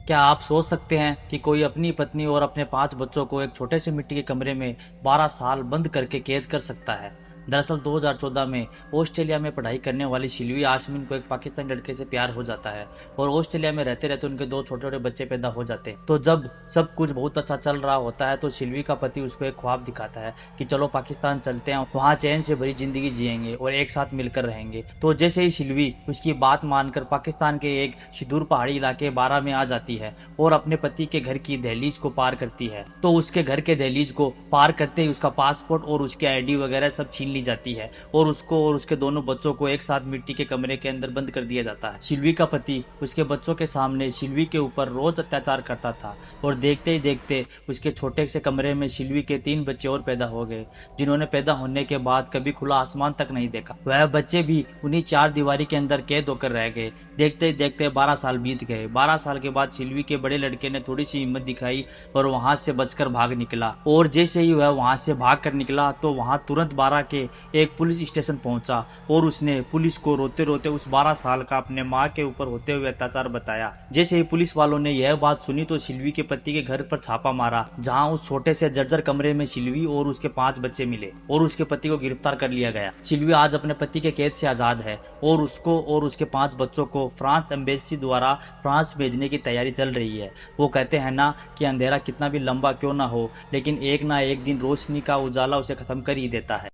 क्या आप सोच सकते हैं कि कोई अपनी पत्नी और अपने 5 बच्चों को एक छोटे से मिट्टी के कमरे में 12 साल बंद करके कैद कर सकता है। दरअसल 2014 में ऑस्ट्रेलिया में पढ़ाई करने वाली शिल्वी आसमिन को एक पाकिस्तानी लड़के से प्यार हो जाता है और ऑस्ट्रेलिया में रहते रहते उनके 2 छोटे छोटे बच्चे पैदा हो जाते हैं। तो जब सब कुछ बहुत अच्छा चल रहा होता है तो शिल्वी का पति उसको एक ख्वाब दिखाता है कि चलो पाकिस्तान चलते हैं, वहाँ चैन से भरी जिंदगी जिएंगे और एक साथ मिलकर रहेंगे। तो जैसे ही शिल्वी उसकी बात मानकर पाकिस्तान के एक सुदूर पहाड़ी इलाके बारा में आ जाती है और अपने पति के घर की दहलीज को पार करती है, तो उसके घर के दहलीज को पार करते ही उसका पासपोर्ट और उसकी आईडी वगैरह सब छीन ली जाती है और उसको और उसके दोनों बच्चों को एक साथ मिट्टी के कमरे के अंदर बंद कर दिया जाता है। शिल्वी का पति उसके बच्चों के सामने शिल्वी के ऊपर रोज अत्याचार करता था और देखते ही देखते उसके छोटे से कमरे में शिल्वी के 3 बच्चे और पैदा हो गए, जिन्होंने पैदा होने के बाद कभी खुला आसमान तक नहीं देखा। वह बच्चे भी उन्हीं 4 दीवारी के अंदर कैद होकर रह गए। देखते ही देखते 12 साल बीत गए। 12 साल के बाद शिल्वी के बड़े लड़के ने थोड़ी सी हिम्मत दिखाई और वहां से बचकर भाग निकला। और जैसे ही वह वहां से भाग कर निकला तो वहां तुरंत बारा के एक पुलिस स्टेशन पहुंचा और उसने पुलिस को रोते रोते उस 12 साल का अपने माँ के ऊपर होते हुए अत्याचार बताया। जैसे ही पुलिस वालों ने यह बात सुनी तो शिल्वी के पति के घर पर छापा मारा, जहां उस छोटे से जर्जर कमरे में शिल्वी और उसके 5 बच्चे मिले और उसके पति को गिरफ्तार कर लिया गया। शिल्वी आज अपने पति के कैद से आजाद है और उसको और उसके 5 बच्चों को फ्रांस एम्बेसी द्वारा फ्रांस भेजने की तैयारी चल रही है। वो कहते हैं ना कि अंधेरा कितना भी लंबा क्यों ना हो, लेकिन एक ना एक दिन रोशनी का उजाला उसे खत्म कर ही देता है।